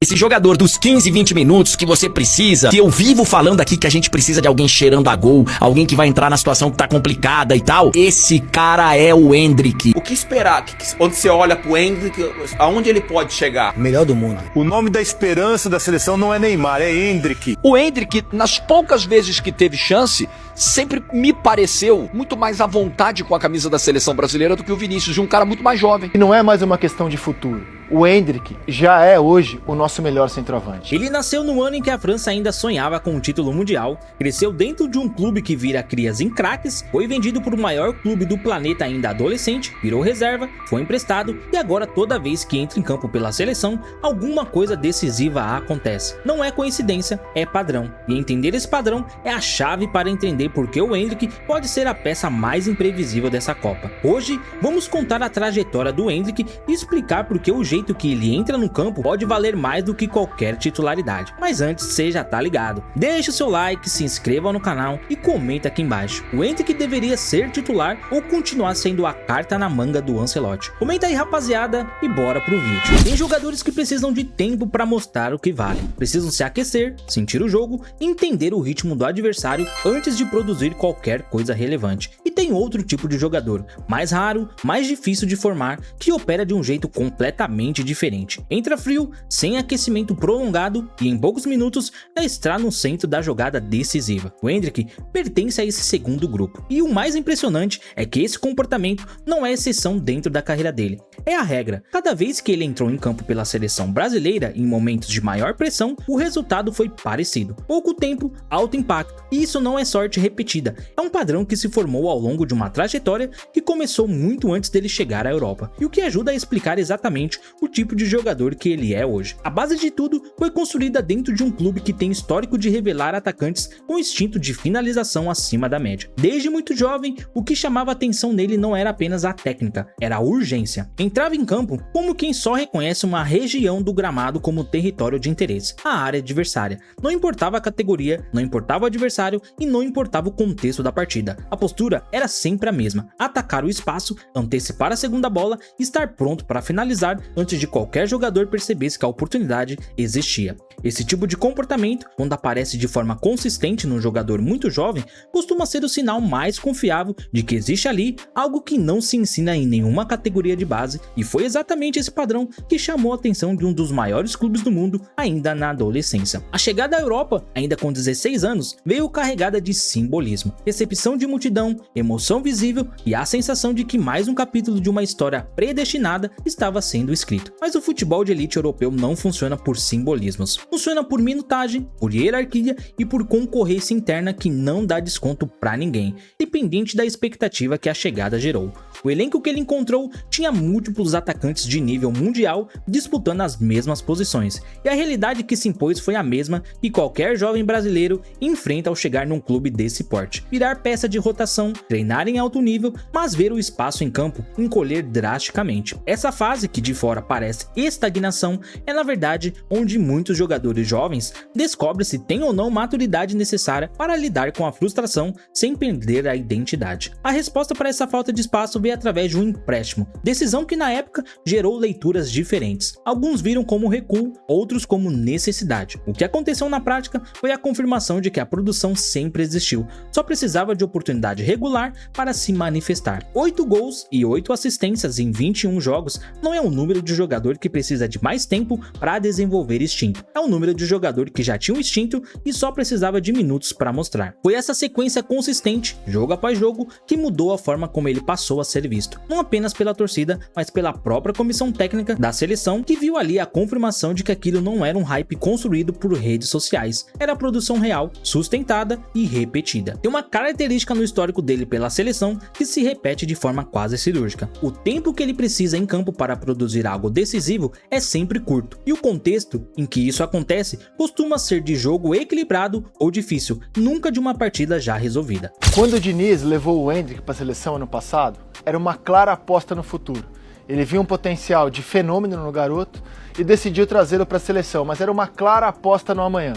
Esse jogador dos 15, 20 minutos que você precisa, que eu vivo falando aqui que a gente precisa de alguém cheirando a gol, alguém que vai entrar na situação que tá complicada e tal, esse cara é o Endrick. O que esperar? Quando você olha pro Endrick, aonde ele pode chegar? Melhor do mundo. O nome da esperança da seleção não é Neymar, é Endrick. O Endrick, nas poucas vezes que teve chance, sempre me pareceu muito mais à vontade com a camisa da seleção brasileira do que o Vinícius, de um cara muito mais jovem. E não é mais uma questão de futuro. O Endrick já é hoje o nosso melhor centroavante. Ele nasceu no ano em que a França ainda sonhava com o título mundial, cresceu dentro de um clube que vira crias em craques, foi vendido por o maior clube do planeta ainda adolescente, virou reserva, foi emprestado e agora toda vez que entra em campo pela seleção, alguma coisa decisiva acontece. Não é coincidência, é padrão. E entender esse padrão é a chave para entender por que o Endrick pode ser a peça mais imprevisível dessa Copa. Hoje, vamos contar a trajetória do Endrick e explicar por que o jeito que ele entra no campo pode valer mais do que qualquer titularidade. Mas antes, você já tá ligado. Deixa o seu like, se inscreva no canal e comenta aqui embaixo. O Endrick deveria ser titular ou continuar sendo a carta na manga do Ancelotti? Comenta aí, rapaziada, e bora pro vídeo. Tem jogadores que precisam de tempo para mostrar o que vale. Precisam se aquecer, sentir o jogo, entender o ritmo do adversário antes de produzir qualquer coisa relevante. E tem outro tipo de jogador, mais raro, mais difícil de formar, que opera de um jeito completamente diferente. Entra frio, sem aquecimento prolongado e em poucos minutos já está no centro da jogada decisiva. O Endrick pertence a esse segundo grupo. E o mais impressionante é que esse comportamento não é exceção dentro da carreira dele. É a regra. Cada vez que ele entrou em campo pela seleção brasileira em momentos de maior pressão, o resultado foi parecido. Pouco tempo, alto impacto. E isso não é sorte repetida. É um padrão que se formou ao longo de uma trajetória que começou muito antes dele chegar à Europa. E o que ajuda a explicar exatamente o tipo de jogador que ele é hoje. A base de tudo foi construída dentro de um clube que tem histórico de revelar atacantes com instinto de finalização acima da média. Desde muito jovem, o que chamava atenção nele não era apenas a técnica, era a urgência. Entrava em campo como quem só reconhece uma região do gramado como território de interesse, a área adversária. Não importava a categoria, não importava o adversário e não importava o contexto da partida. A postura era sempre a mesma: atacar o espaço, antecipar a segunda bola e estar pronto para finalizar antes de qualquer jogador percebesse que a oportunidade existia. Esse tipo de comportamento, quando aparece de forma consistente num jogador muito jovem, costuma ser o sinal mais confiável de que existe ali algo que não se ensina em nenhuma categoria de base, e foi exatamente esse padrão que chamou a atenção de um dos maiores clubes do mundo ainda na adolescência. A chegada à Europa, ainda com 16 anos, veio carregada de simbolismo, recepção de multidão, emoção visível e a sensação de que mais um capítulo de uma história predestinada estava sendo escrito. Mas o futebol de elite europeu não funciona por simbolismos. Funciona por minutagem, por hierarquia e por concorrência interna que não dá desconto pra ninguém, dependente da expectativa que a chegada gerou. O elenco que ele encontrou tinha múltiplos atacantes de nível mundial disputando as mesmas posições, e a realidade que se impôs foi a mesma que qualquer jovem brasileiro enfrenta ao chegar num clube desse porte: virar peça de rotação, treinar em alto nível, mas ver o espaço em campo encolher drasticamente. Essa fase, que de fora parece estagnação, é na verdade onde muitos jogadores jovens descobrem se têm ou não maturidade necessária para lidar com a frustração sem perder a identidade. A resposta para essa falta de espaço veio através de um empréstimo, decisão que na época gerou leituras diferentes. Alguns viram como recuo, outros como necessidade. O que aconteceu na prática foi a confirmação de que a produção sempre existiu, só precisava de oportunidade regular para se manifestar. 8 gols e 8 assistências em 21 jogos não é um número de jogador que precisa de mais tempo para desenvolver instinto. É um número de jogador que já tinha um instinto e só precisava de minutos para mostrar. Foi essa sequência consistente, jogo após jogo, que mudou a forma como ele passou a ser visto, não apenas pela torcida, mas pela própria comissão técnica da seleção, que viu ali a confirmação de que aquilo não era um hype construído por redes sociais, era produção real, sustentada e repetida. Tem uma característica no histórico dele pela seleção que se repete de forma quase cirúrgica: o tempo que ele precisa em campo para produzir algo decisivo é sempre curto, e o contexto em que isso acontece costuma ser de jogo equilibrado ou difícil, nunca de uma partida já resolvida. Quando o Diniz levou o Endrick para a seleção ano passado, era uma clara aposta no futuro. Ele viu um potencial de fenômeno no garoto e decidiu trazê-lo para a seleção, mas era uma clara aposta no amanhã.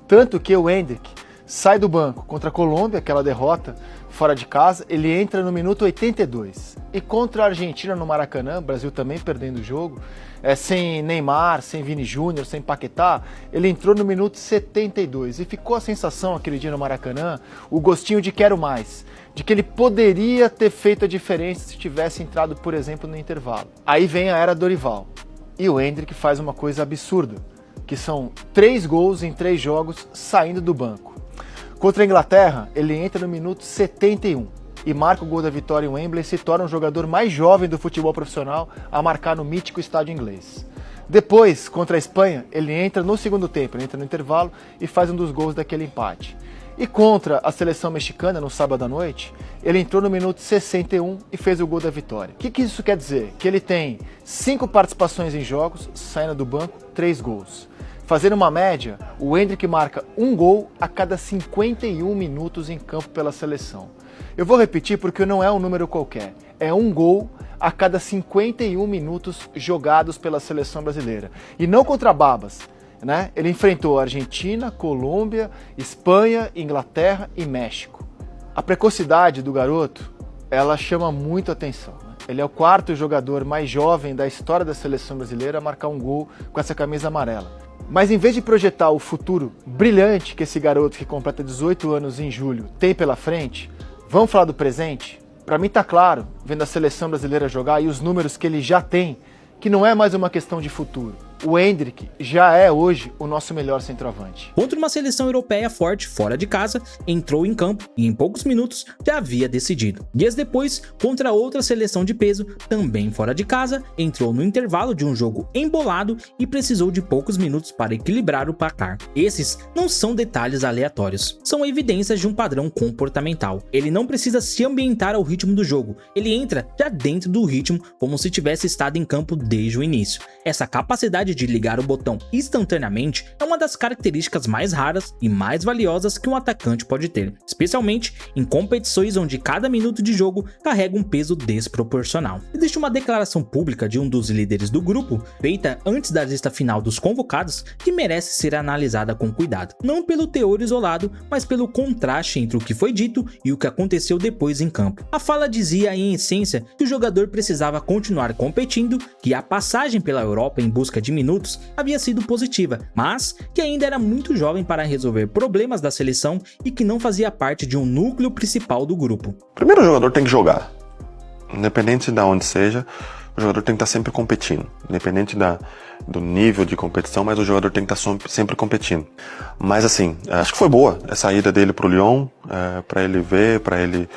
Tanto que o Endrick sai do banco contra a Colômbia, aquela derrota fora de casa, ele entra no minuto 82. E contra a Argentina no Maracanã, o Brasil também perdendo o jogo, sem Neymar, sem Vini Júnior, sem Paquetá, ele entrou no minuto 72 e ficou a sensação aquele dia no Maracanã, o gostinho de quero mais, de que ele poderia ter feito a diferença se tivesse entrado, por exemplo, no intervalo. Aí vem a era Dorival e o Endrick faz uma coisa absurda, que são 3 gols em 3 jogos saindo do banco. Contra a Inglaterra, ele entra no minuto 71 e marca o gol da vitória em Wembley e se torna o jogador mais jovem do futebol profissional a marcar no mítico estádio inglês. Depois, contra a Espanha, ele entra no segundo tempo, ele entra no intervalo e faz um dos gols daquele empate. E contra a seleção mexicana, no sábado à noite, ele entrou no minuto 61 e fez o gol da vitória. O que isso quer dizer? Que ele tem 5 participações em jogos, saindo do banco, 3 gols. Fazendo uma média, o Endrick marca 1 gol a cada 51 minutos em campo pela seleção. Eu vou repetir porque não é um número qualquer, é 1 gol a cada 51 minutos jogados pela seleção brasileira. E não contra babas, né? Ele enfrentou Argentina, Colômbia, Espanha, Inglaterra e México. A precocidade do garoto, ela chama muito atenção. Né? Ele é o 4º jogador mais jovem da história da seleção brasileira a marcar um gol com essa camisa amarela. Mas em vez de projetar o futuro brilhante que esse garoto que completa 18 anos em julho tem pela frente, vamos falar do presente? Para mim tá claro, vendo a seleção brasileira jogar e os números que ele já tem, que não é mais uma questão de futuro. O Endrick já é hoje o nosso melhor centroavante. Contra uma seleção europeia forte fora de casa, entrou em campo e em poucos minutos já havia decidido. Dias depois, contra outra seleção de peso, também fora de casa, entrou no intervalo de um jogo embolado e precisou de poucos minutos para equilibrar o placar. Esses não são detalhes aleatórios, são evidências de um padrão comportamental. Ele não precisa se ambientar ao ritmo do jogo, ele entra já dentro do ritmo como se tivesse estado em campo desde o início. Essa capacidade de ligar o botão instantaneamente é uma das características mais raras e mais valiosas que um atacante pode ter, especialmente em competições onde cada minuto de jogo carrega um peso desproporcional. Existe uma declaração pública de um dos líderes do grupo, feita antes da lista final dos convocados, que merece ser analisada com cuidado, não pelo teor isolado, mas pelo contraste entre o que foi dito e o que aconteceu depois em campo. A fala dizia em essência que o jogador precisava continuar competindo, que a passagem pela Europa em busca de minutos havia sido positiva, mas que ainda era muito jovem para resolver problemas da seleção e que não fazia parte de um núcleo principal do grupo. Primeiro, o jogador tem que jogar, independente de onde seja, o jogador tem que estar sempre competindo, independente do nível de competição, mas o jogador tem que estar sempre competindo. Mas assim, acho que foi boa essa ida dele pro Lyon, para ele ver, para ele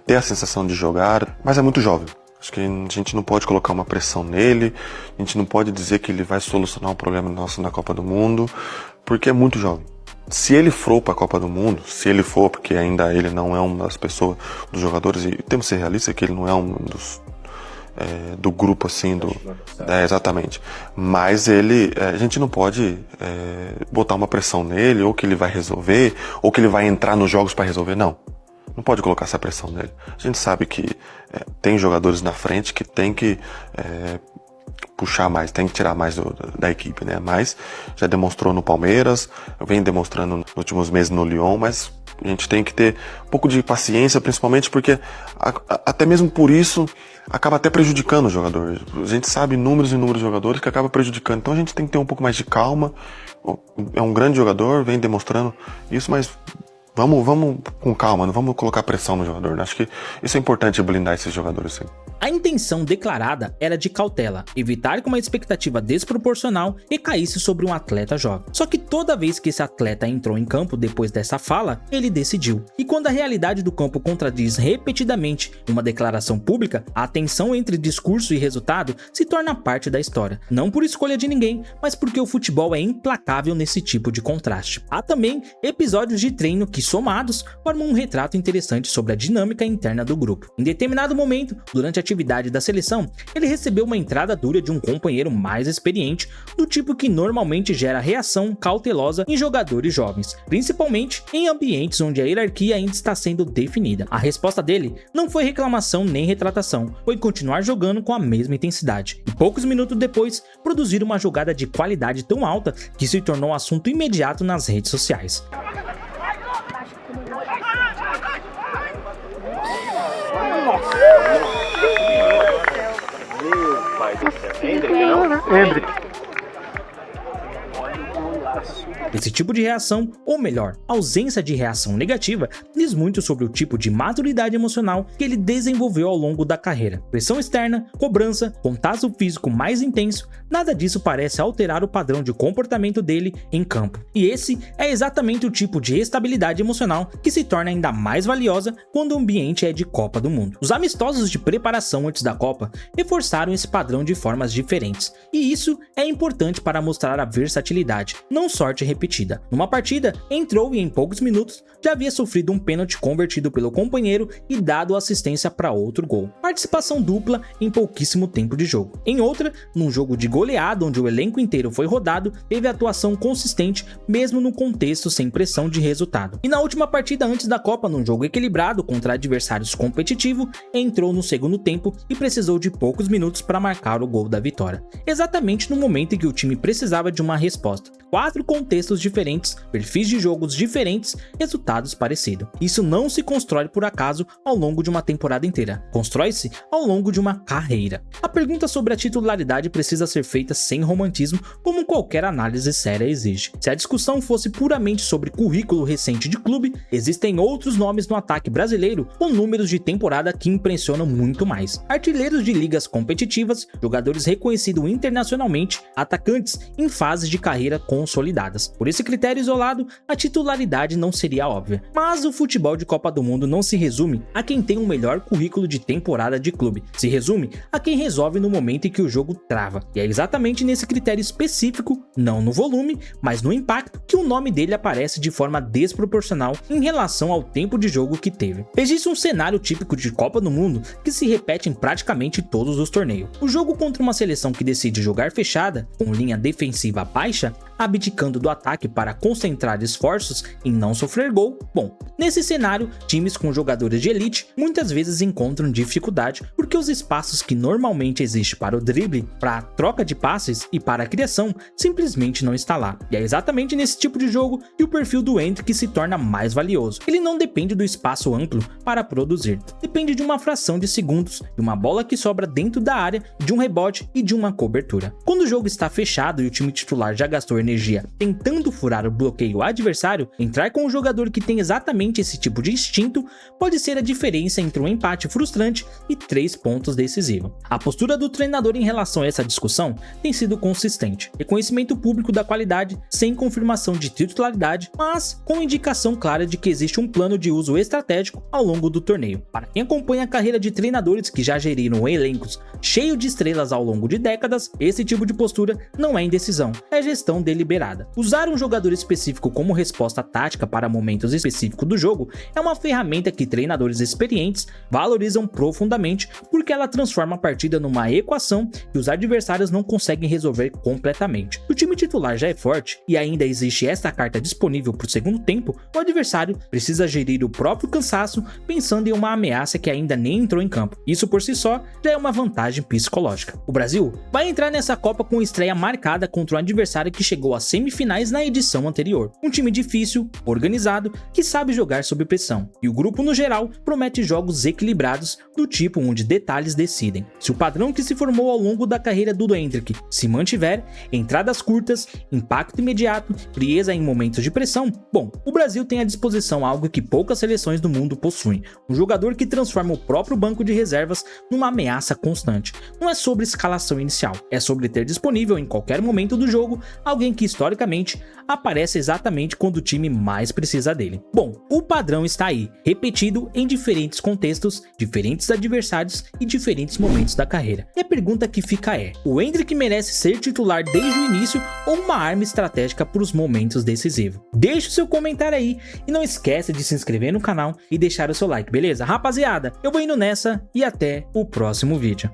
ter a sensação de jogar, mas é muito jovem. Acho que a gente não pode colocar uma pressão nele, a gente não pode dizer que ele vai solucionar um problema nosso na Copa do Mundo, porque é muito jovem. Se ele for para a Copa do Mundo, se ele for, porque ainda ele não é uma das pessoas, dos jogadores, e temos que ser realistas que ele não é um dos do grupo assim, exatamente. Mas a gente não pode botar uma pressão nele, ou que ele vai resolver, ou que ele vai entrar nos jogos para resolver, não. Não pode colocar essa pressão nele. A gente sabe que tem jogadores na frente que tem que puxar mais, tem que tirar mais da equipe, né? Mas já demonstrou no Palmeiras, vem demonstrando nos últimos meses no Lyon, mas a gente tem que ter um pouco de paciência, principalmente porque até mesmo por isso acaba até prejudicando o jogador. A gente sabe números e números de jogadores que acaba prejudicando. Então a gente tem que ter um pouco mais de calma. É um grande jogador, vem demonstrando isso, mas vamos com calma, não vamos colocar pressão no jogador. Acho que isso é importante, blindar esses jogadores, sim. A intenção declarada era de cautela, evitar que uma expectativa desproporcional recaísse sobre um atleta jovem. Só que toda vez que esse atleta entrou em campo depois dessa fala, ele decidiu. E quando a realidade do campo contradiz repetidamente uma declaração pública, a tensão entre discurso e resultado se torna parte da história. Não por escolha de ninguém, mas porque o futebol é implacável nesse tipo de contraste. Há também episódios de treino que, somados, formam um retrato interessante sobre a dinâmica interna do grupo. Em determinado momento, durante a atividade da seleção, ele recebeu uma entrada dura de um companheiro mais experiente, do tipo que normalmente gera reação cautelosa em jogadores jovens, principalmente em ambientes onde a hierarquia ainda está sendo definida. A resposta dele não foi reclamação nem retratação, foi continuar jogando com a mesma intensidade, e poucos minutos depois, produzir uma jogada de qualidade tão alta que se tornou um assunto imediato nas redes sociais. Meu pai do céu. Esse tipo de reação, ou melhor, ausência de reação negativa, diz muito sobre o tipo de maturidade emocional que ele desenvolveu ao longo da carreira. Pressão externa, cobrança, contato físico mais intenso, nada disso parece alterar o padrão de comportamento dele em campo. E esse é exatamente o tipo de estabilidade emocional que se torna ainda mais valiosa quando o ambiente é de Copa do Mundo. Os amistosos de preparação antes da Copa reforçaram esse padrão de formas diferentes, e isso é importante para mostrar a versatilidade, não sorte repetida. Numa partida, entrou e em poucos minutos já havia sofrido um pênalti convertido pelo companheiro e dado assistência para outro gol. Participação dupla em pouquíssimo tempo de jogo. Em outra, num jogo de goleada onde o elenco inteiro foi rodado, teve atuação consistente mesmo no contexto sem pressão de resultado. E na última partida antes da Copa, num jogo equilibrado contra adversários competitivos, entrou no segundo tempo e precisou de poucos minutos para marcar o gol da vitória. Exatamente no momento em que o time precisava de uma resposta. 4 contextos diferentes, perfis de jogos diferentes, resultados parecidos. Isso não se constrói por acaso ao longo de uma temporada inteira, constrói-se ao longo de uma carreira. A pergunta sobre a titularidade precisa ser feita sem romantismo, como qualquer análise séria exige. Se a discussão fosse puramente sobre currículo recente de clube, existem outros nomes no ataque brasileiro com números de temporada que impressionam muito mais. Artilheiros de ligas competitivas, jogadores reconhecidos internacionalmente, atacantes em fases de carreira consolidadas. Por esse critério isolado, a titularidade não seria óbvia. Mas o futebol de Copa do Mundo não se resume a quem tem um melhor currículo de temporada de clube. Se resume a quem resolve no momento em que o jogo trava. E é exatamente nesse critério específico, não no volume, mas no impacto, que o nome dele aparece de forma desproporcional em relação ao tempo de jogo que teve. Existe um cenário típico de Copa do Mundo que se repete em praticamente todos os torneios. O jogo contra uma seleção que decide jogar fechada, com linha defensiva baixa, abdicando do ataque para concentrar esforços em não sofrer gol. Bom, nesse cenário, times com jogadores de elite muitas vezes encontram dificuldade porque os espaços que normalmente existem para o drible, para a troca de passes e para a criação simplesmente não está lá. E é exatamente nesse tipo de jogo que o perfil do Endrick se torna mais valioso. Ele não depende do espaço amplo para produzir, depende de uma fração de segundos, de uma bola que sobra dentro da área, de um rebote e de uma cobertura. Quando o jogo está fechado e o time titular já gastou energia tentando furar o bloqueio adversário, entrar com um jogador que tem exatamente esse tipo de instinto pode ser a diferença entre um empate frustrante e 3 pontos decisivos. A postura do treinador em relação a essa discussão tem sido consistente. Reconhecimento público da qualidade, sem confirmação de titularidade, mas com indicação clara de que existe um plano de uso estratégico ao longo do torneio. Para quem acompanha a carreira de treinadores que já geriram elencos cheios de estrelas ao longo de décadas, esse tipo de postura não é indecisão, é gestão deliberada. Usar um jogador específico como resposta tática para momentos específicos do jogo é uma ferramenta que treinadores experientes valorizam profundamente porque ela transforma a partida numa equação que os adversários não conseguem resolver completamente. Se o time titular já é forte e ainda existe esta carta disponível para o segundo tempo, o adversário precisa gerir o próprio cansaço pensando em uma ameaça que ainda nem entrou em campo. Isso por si só já é uma vantagem psicológica. O Brasil vai entrar nessa Copa com estreia marcada contra um adversário que chegou às semifinais na edição anterior. Um time difícil, organizado, que sabe jogar sob pressão. E o grupo no geral promete jogos equilibrados do tipo onde detalhes decidem. Se o padrão que se formou ao longo da carreira do Endrick se mantiver, entradas curtas, impacto imediato, frieza em momentos de pressão, bom, o Brasil tem à disposição algo que poucas seleções do mundo possuem. Um jogador que transforma o próprio banco de reservas numa ameaça constante. Não é sobre escalação inicial, é sobre ter disponível em qualquer momento do jogo alguém que historicamente aparece exatamente quando o time mais precisa dele. Bom, o padrão está aí, repetido em diferentes contextos, diferentes adversários e diferentes momentos da carreira. E a pergunta que fica é: o Endrick merece ser titular desde o início ou uma arma estratégica para os momentos decisivos? Deixe o seu comentário aí e não esquece de se inscrever no canal e deixar o seu like, beleza? Rapaziada, eu vou indo nessa e até o próximo vídeo.